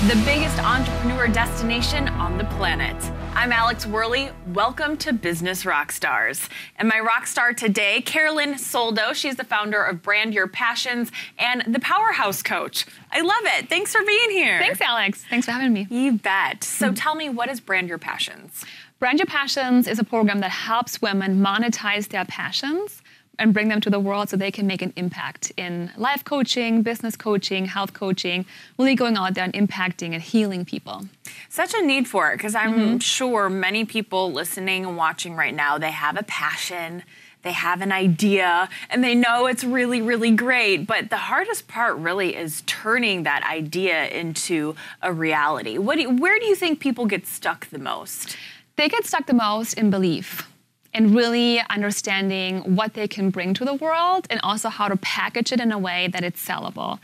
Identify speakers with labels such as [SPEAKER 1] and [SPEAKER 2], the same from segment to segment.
[SPEAKER 1] the biggest entrepreneur destination on the planet. I'm Alex Worley. Welcome to Business Rockstars. And my rock star today, Carolin Soldo. She's the founder of Brand Your Passions and the Powerhouse Coach. I love it. Thanks for being here.
[SPEAKER 2] Thanks, Alex. Thanks for having me.
[SPEAKER 1] You bet. So tell me, what is Brand Your Passions?
[SPEAKER 2] Brand Your Passions is a program that helps women monetize their passions and bring them to the world so they can make an impact in life coaching, business coaching, health coaching, really going out there and impacting and healing people.
[SPEAKER 1] Such a need for it, because I'm sure many people listening and watching right now, they have a passion, they have an idea, and they know it's really, really great. But the hardest part really is turning that idea into a reality. Where do you think people get stuck the most?
[SPEAKER 2] They get stuck the most in belief and really understanding what they can bring to the world and also how to package it in a way that it's sellable.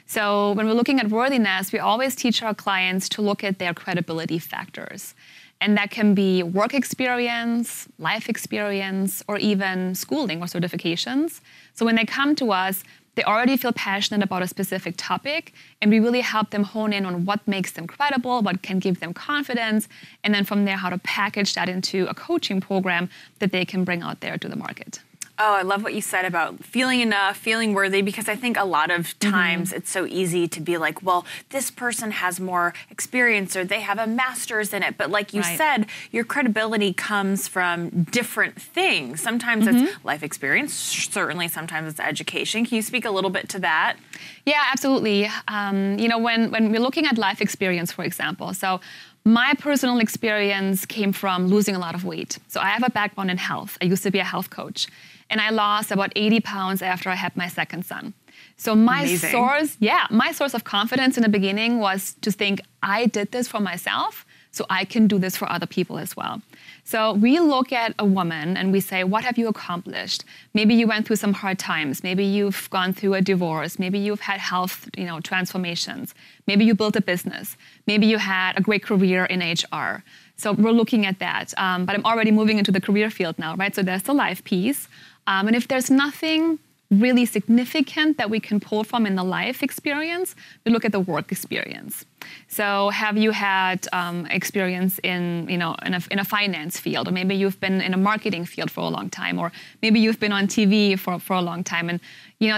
[SPEAKER 2] So when we're looking at worthiness, we always teach our clients to look at their credibility factors. And that can be work experience, life experience, or even schooling or certifications. So when they come to us, they already feel passionate about a specific topic, and we really help them hone in on what makes them credible, what can give them confidence, and then from there, how to package that into a coaching program that they can bring out there to the market.
[SPEAKER 1] Oh, I love what you said about feeling enough, feeling worthy, because I think a lot of times it's so easy to be like, well, this person has more experience or they have a master's in it. But like you said, your credibility comes from different things. Sometimes it's life experience, certainly sometimes it's education. Can you speak a little bit to that?
[SPEAKER 2] Yeah, absolutely. You know, when we're looking at life experience, for example, so my personal experience came from losing a lot of weight. So I have a background in health. I used to be a health coach. And I lost about 80 pounds after I had my second son. So my source of confidence in the beginning was to think, I did this for myself, so I can do this for other people as well. So we look at a woman and we say, what have you accomplished? Maybe you went through some hard times. Maybe you've gone through a divorce. Maybe you've had health, transformations. Maybe you built a business. Maybe you had a great career in HR. So we're looking at that. But I'm already moving into the career field now, right? So there's the life piece. And if there's nothing really significant that we can pull from in the life experience, we look at the work experience. So have you had experience in a finance field, or maybe you've been in a marketing field for a long time, or maybe you've been on TV for a long time, and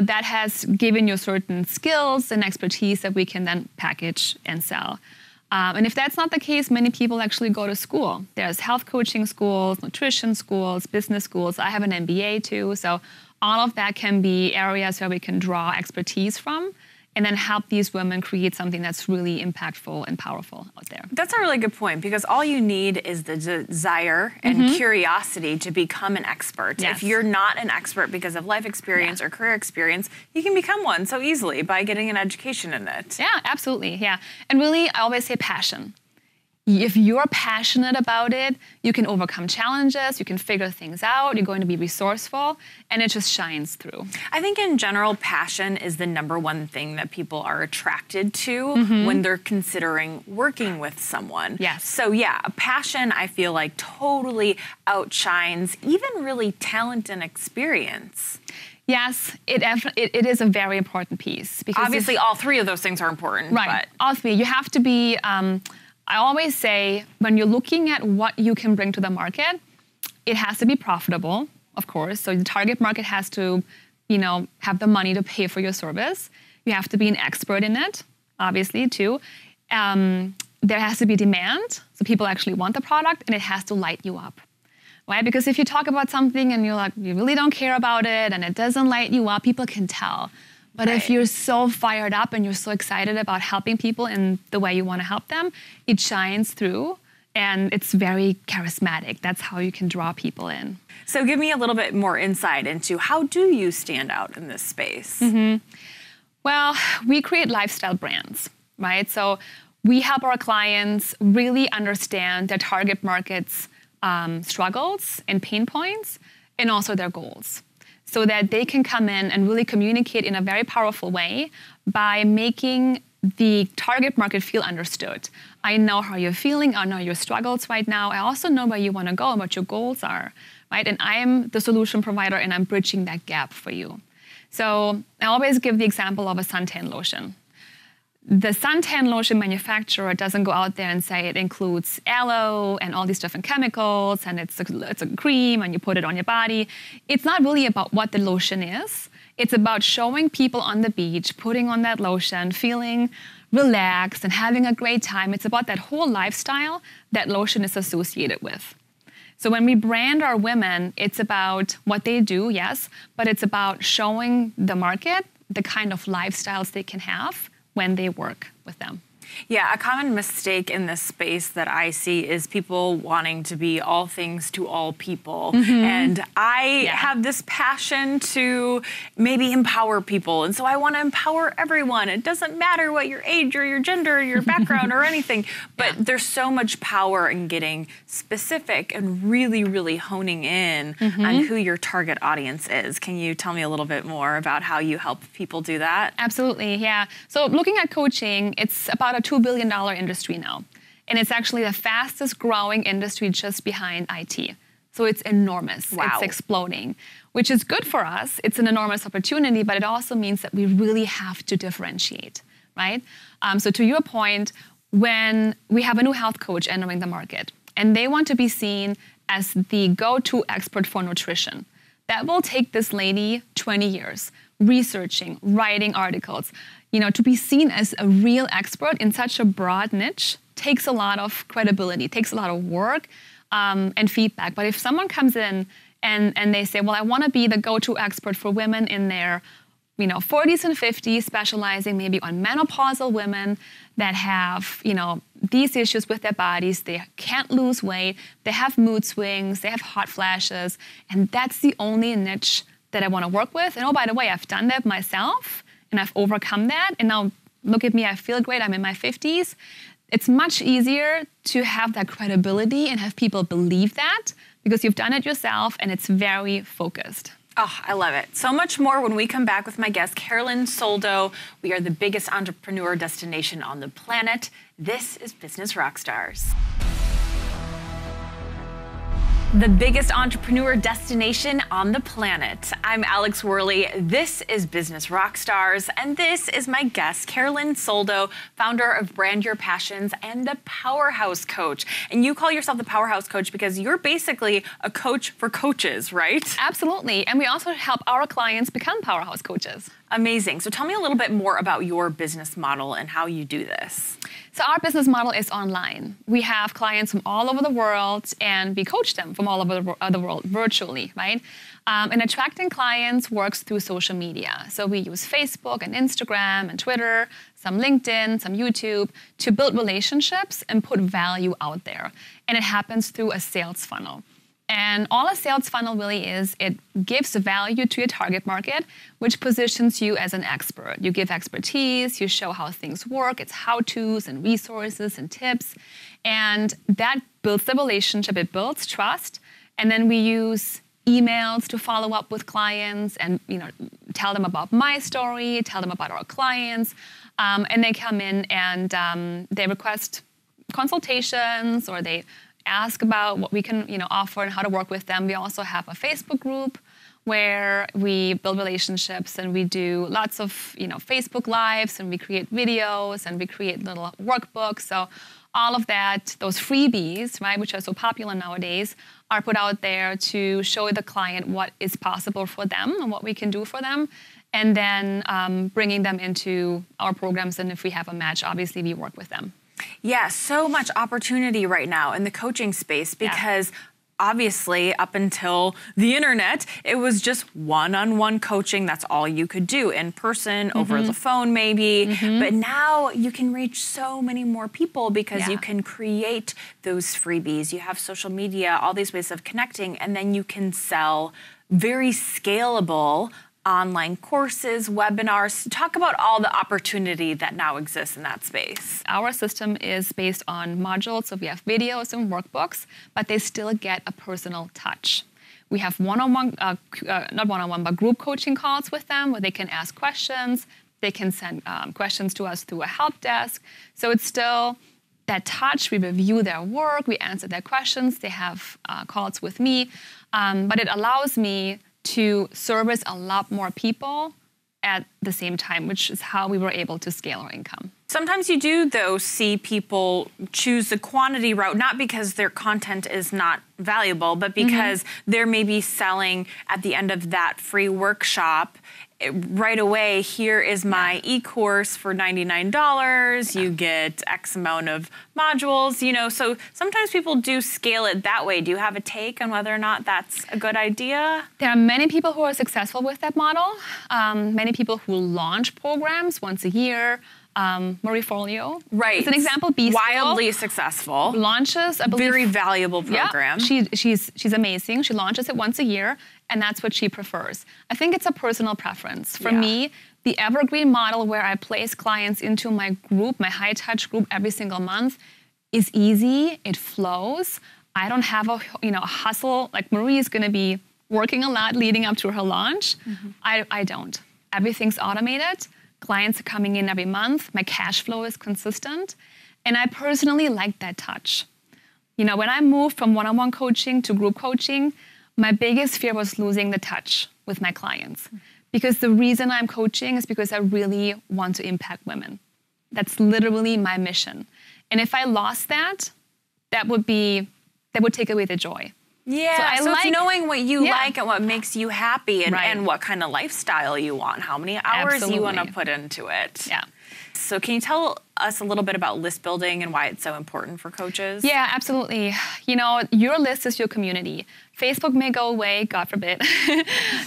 [SPEAKER 2] that has given you certain skills and expertise that we can then package and sell. And if that's not the case, many people actually go to school. There's health coaching schools, nutrition schools, business schools. I have an MBA too. So all of that can be areas where we can draw expertise from and then help these women create something that's really impactful and powerful out there.
[SPEAKER 1] That's a really good point, because all you need is the desire and curiosity to become an expert.
[SPEAKER 2] Yes.
[SPEAKER 1] If you're not an expert because of life experience or career experience, you can become one so easily by getting an education in it.
[SPEAKER 2] Yeah, absolutely, yeah. And really, I always say passion. If you're passionate about it, you can overcome challenges, you can figure things out, you're going to be resourceful, and it just shines through.
[SPEAKER 1] I think in general, passion is the number one thing that people are attracted to when they're considering working with someone.
[SPEAKER 2] Yes.
[SPEAKER 1] So yeah, passion, I feel like, totally outshines even really talent and experience.
[SPEAKER 2] Yes, it is a very important piece. Because
[SPEAKER 1] obviously, all three of those things are important.
[SPEAKER 2] Right, all three. You have to be... I always say, when you're looking at what you can bring to the market, it has to be profitable, of course. So the target market has to, have the money to pay for your service. You have to be an expert in it, obviously, too. There has to be demand, so people actually want the product, and it has to light you up, right? Because if you talk about something and you really don't care about it, and it doesn't light you up, people can tell. But if you're so fired up and you're so excited about helping people in the way you want to help them, it shines through and it's very charismatic. That's how you can draw people in.
[SPEAKER 1] So give me a little bit more insight into how do you stand out in this space?
[SPEAKER 2] Well, we create lifestyle brands, right? So we help our clients really understand their target market's struggles and pain points and also their goals, so that they can come in and really communicate in a very powerful way by making the target market feel understood. I know how you're feeling, I know your struggles right now, I also know where you want to go and what your goals are, right? And I am the solution provider and I'm bridging that gap for you. So I always give the example of a suntan lotion. the suntan lotion manufacturer doesn't go out there and say it includes aloe and all these different chemicals and it's a cream and you put it on your body. It's not really about what the lotion is. It's about showing people on the beach, putting on that lotion, feeling relaxed and having a great time. It's about that whole lifestyle that lotion is associated with. So when we brand our women, it's about what they do, yes, but it's about showing the market the kind of lifestyles they can have when they work with them.
[SPEAKER 1] Yeah, a common mistake in this space that I see is people wanting to be all things to all people. And I have this passion to maybe empower people. And so I want to empower everyone. It doesn't matter what your age or your gender or your background or anything, but there's so much power in getting specific and really, really honing in on who your target audience is. Can you tell me a little bit more about how you help people do that?
[SPEAKER 2] Absolutely, yeah. So looking at coaching, it's about a $2 billion industry now. And it's actually the fastest growing industry just behind IT. So it's enormous.
[SPEAKER 1] Wow.
[SPEAKER 2] It's exploding, which is good for us. It's an enormous opportunity, but it also means that we really have to differentiate, right? So to your point, when we have a new health coach entering the market and they want to be seen as the go-to expert for nutrition, that will take this lady 20 years researching, writing articles. You know, to be seen as a real expert in such a broad niche takes a lot of credibility, takes a lot of work and feedback. But if someone comes in and they say, well, I want to be the go-to expert for women in their 40s and 50s, specializing maybe on menopausal women that have, these issues with their bodies, they can't lose weight, they have mood swings, they have hot flashes, and that's the only niche that I want to work with. And oh, by the way, I've done that myself. And I've overcome that. And now look at me, I feel great. I'm in my 50s. It's much easier to have that credibility and have people believe that because you've done it yourself and it's very focused.
[SPEAKER 1] Oh, I love it. So much more when we come back with my guest, Carolin Soldo. We are the biggest entrepreneur destination on the planet. This is Business Rockstars. The biggest entrepreneur destination on the planet. I'm Alex Worley. This is Business Rockstars, and this is my guest, Carolin Soldo, founder of Brand Your Passions and the Powerhouse Coach. And you call yourself the Powerhouse Coach because you're basically a coach for coaches, right?
[SPEAKER 2] Absolutely. And we also help our clients become Powerhouse Coaches.
[SPEAKER 1] Amazing. So tell me a little bit more about your business model and how you do this.
[SPEAKER 2] So our business model is online. We have clients from all over the world and we coach them from all over the world virtually, right? And attracting clients works through social media. So we use Facebook and Instagram and Twitter, some LinkedIn, some YouTube to build relationships and put value out there. And it happens through a sales funnel. And all a sales funnel really is, it gives value to your target market, which positions you as an expert. You give expertise, you show how things work, it's how-tos and resources and tips. And that builds the relationship, it builds trust. And then we use emails to follow up with clients and tell them about my story, tell them about our clients. And they come in and they request consultations or they ask about what we can offer and how to work with them. We also have a Facebook group where we build relationships and we do lots of Facebook Lives and we create videos and we create little workbooks. So all of that, those freebies, right, which are so popular nowadays, are put out there to show the client what is possible for them and what we can do for them. And then bringing them into our programs. And if we have a match, obviously we work with them.
[SPEAKER 1] Yeah, so much opportunity right now in the coaching space because obviously up until the internet, it was just one-on-one coaching. That's all you could do in person, over the phone maybe. But now you can reach so many more people because you can create those freebies. You have social media, all these ways of connecting, and then you can sell very scalable online courses, webinars. Talk about all the opportunity that now exists in that space.
[SPEAKER 2] Our system is based on modules, so we have videos and workbooks, but they still get a personal touch. We have one-on-one, not one-on-one, but group coaching calls with them where they can ask questions. They can send questions to us through a help desk. So it's still that touch. We review their work, we answer their questions. They have calls with me, but it allows me to service a lot more people at the same time, which is how we were able to scale our income.
[SPEAKER 1] Sometimes you do, though, see people choose the quantity route, not because their content is not valuable, but because they're maybe selling at the end of that free workshop right away, here is my e-course for $99. You get X amount of modules, you know. So sometimes people do scale it that way. Do you have a take on whether or not that's a good idea?
[SPEAKER 2] There are many people who are successful with that model. Many people who launch programs once a year. Marie Forleo,
[SPEAKER 1] right?
[SPEAKER 2] As an example,
[SPEAKER 1] wildly successful,
[SPEAKER 2] launches a
[SPEAKER 1] very valuable program.
[SPEAKER 2] Yeah, she's amazing. She launches it once a year, and that's what she prefers. I think it's a personal preference. For me, the evergreen model where I place clients into my group, my high touch group, every single month, is easy. It flows. I don't have a hustle. Like Marie is going to be working a lot leading up to her launch. I don't. Everything's automated. Clients are coming in every month. My cash flow is consistent. And I personally like that touch. You know, when I moved from one-on-one coaching to group coaching, my biggest fear was losing the touch with my clients. Because the reason I'm coaching is because I really want to impact women. That's literally my mission. And if I lost that, that would take away the joy.
[SPEAKER 1] Yeah, so it's knowing what you like and what makes you happy and what kind of lifestyle you want, how many hours you want to put into it.
[SPEAKER 2] Yeah.
[SPEAKER 1] So can you tell us a little bit about list building and why it's so important for coaches?
[SPEAKER 2] Yeah, absolutely. You know, your list is your community. Facebook may go away, God forbid.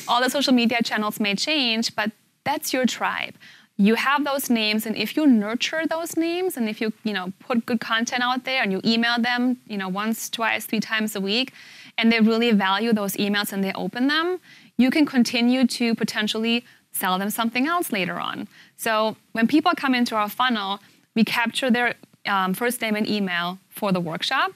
[SPEAKER 2] All the social media channels may change, but that's your tribe. You have those names, and if you nurture those names, and if you put good content out there and you email them, once, twice, 3 times a week, and they really value those emails and they open them, you can continue to potentially sell them something else later on. So when people come into our funnel, we capture their first name and email for the workshop.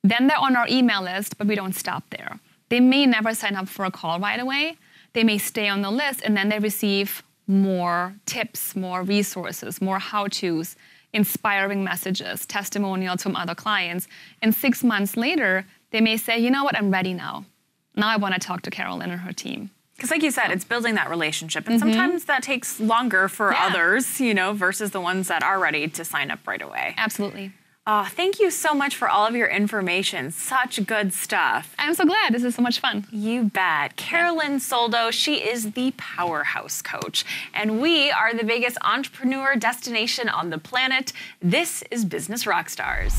[SPEAKER 2] Then they're on our email list, but we don't stop there. They may never sign up for a call right away. They may stay on the list, and then they receive more tips, more resources, more how-tos, inspiring messages, testimonials from other clients. And 6 months later, they may say, you know what, I'm ready now. Now I want to talk to Carolyn and her team.
[SPEAKER 1] Because like you said, it's building that relationship. And sometimes that takes longer for others, versus the ones that are ready to sign up right away.
[SPEAKER 2] Absolutely.
[SPEAKER 1] Oh, thank you so much for all of your information. Such good stuff.
[SPEAKER 2] I'm so glad. This is so much fun.
[SPEAKER 1] You bet. Carolin Soldo, she is the Powerhouse coach. And we are the biggest entrepreneur destination on the planet. This is Business Rockstars.